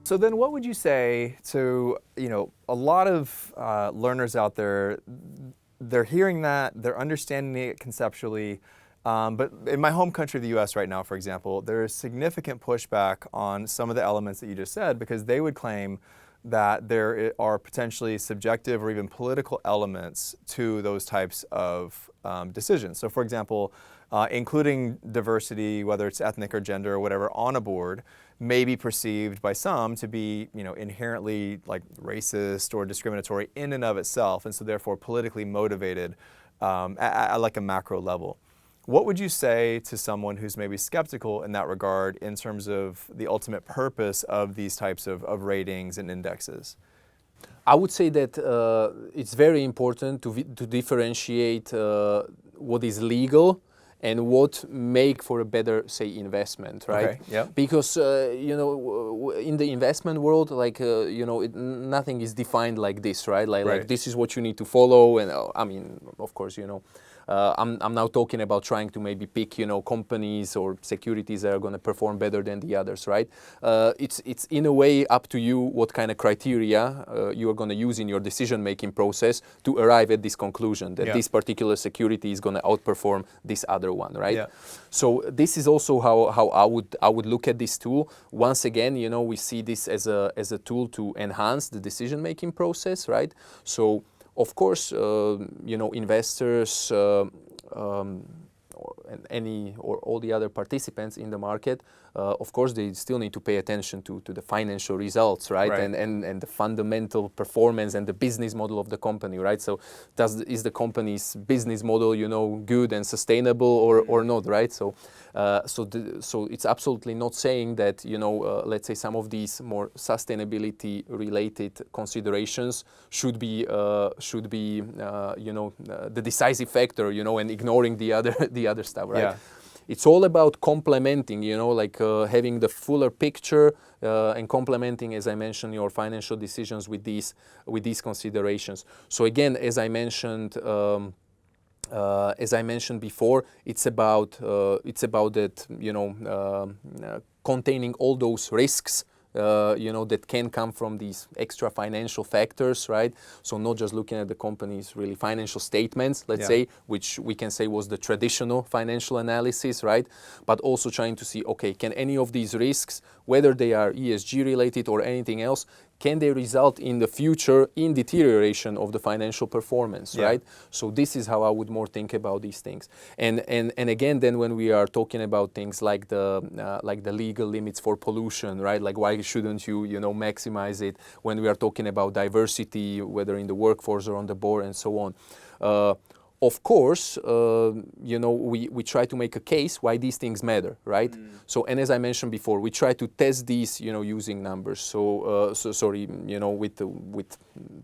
So then what would you say to, a lot of learners out there, they're hearing that, they're understanding it conceptually, but in my home country, the US right now, for example, there is significant pushback on some of the elements that you just said, because they would claim that there are potentially subjective or even political elements to those types of decisions. So for example, including diversity, whether it's ethnic or gender or whatever, on a board may be perceived by some to be, inherently like racist or discriminatory in and of itself, and so therefore politically motivated at like a macro level. What would you say to someone who's maybe skeptical in that regard in terms of the ultimate purpose of these types of ratings and indexes? I would say that it's very important to differentiate what is legal and what make for a better, say, investment, right? Okay, yeah. Because, in the investment world, like, nothing is defined like this, right? Like this is what you need to follow. And of course, I'm now talking about trying to maybe pick, companies or securities that are going to perform better than the others, right? It's in a way up to you what kind of criteria you are going to use in your decision-making process to arrive at this conclusion that this particular security is going to outperform this other one, right? Yeah. So this is also how I would look at this tool. Once again, we see this as a tool to enhance the decision-making process, right? So of course, investors and any or all the other participants in the market, of course, they still need to pay attention to the financial results, right? And the fundamental performance and the business model of the company, right? So is the company's business model, good and sustainable or not, right? So it's absolutely not saying that, let's say some of these more sustainability related considerations should be the decisive factor, and ignoring the other stuff, right? Yeah. It's all about complementing, having the fuller picture and complementing, as I mentioned, your financial decisions with these considerations. So again, as I mentioned before, it's about that, containing all those risks that can come from these extra financial factors, right? So not just looking at the company's really financial statements, let's say, which we can say was the traditional financial analysis, right? But also trying to see, okay, can any of these risks, whether they are ESG related or anything else, can they result in the future in deterioration of the financial performance, right? So this is how I would more think about these things. And again, then when we are talking about things like the legal limits for pollution, right? Like why shouldn't you, maximize it when we are talking about diversity, whether in the workforce or on the board and so on. Of course, we try to make a case why these things matter, right? So, and as I mentioned before, we try to test these, using numbers. With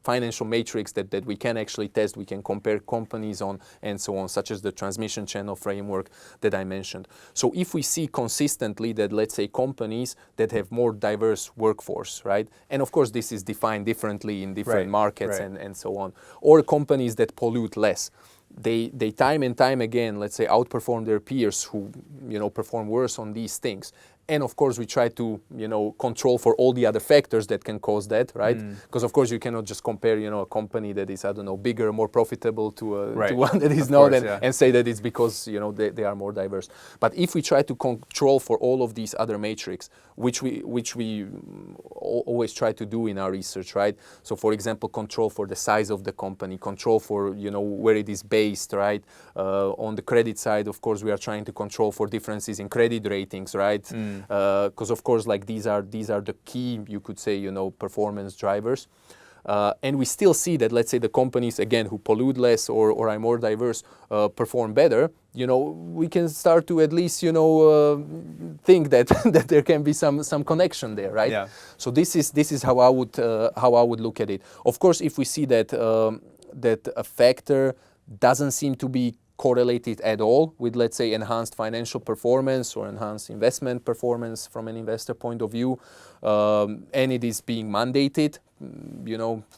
financial matrix that we can actually test, we can compare companies on and so on, such as the transmission channel framework that I mentioned. So if we see consistently that, let's say, companies that have more diverse workforce, right? And of course, this is defined differently in different markets and so on, or companies that pollute less. They time and time again, let's say, outperform their peers who, perform worse on these things. And of course, we try to, control for all the other factors that can cause that, right? Because of course, you cannot just compare, a company that is, bigger, more profitable to one that is not, and say that it's because, they are more diverse. But if we try to control for all of these other metrics, which we always try to do in our research, right? So, for example, control for the size of the company, control for, where it is based, right? On the credit side, of course, we are trying to control for differences in credit ratings, right? Because of course, like these are the key, you could say, performance drivers. And we still see that, let's say, the companies, again, who pollute less or are more diverse, perform better. We can start to at least, think that there can be some connection there, right? Yeah. So this is how I would look at it. Of course, if we see that that a factor doesn't seem to be correlated at all with, let's say, enhanced financial performance or enhanced investment performance from an investor point of view, and it is being mandated,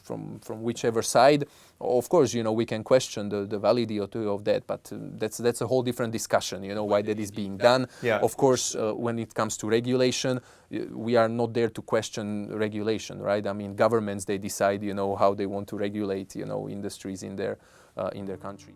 from whichever side. Of course, we can question the validity of that, but that's a whole different discussion, why that is being done. Yeah. Of course, when it comes to regulation, we are not there to question regulation, right? I mean, governments, they decide, how they want to regulate, industries in their country.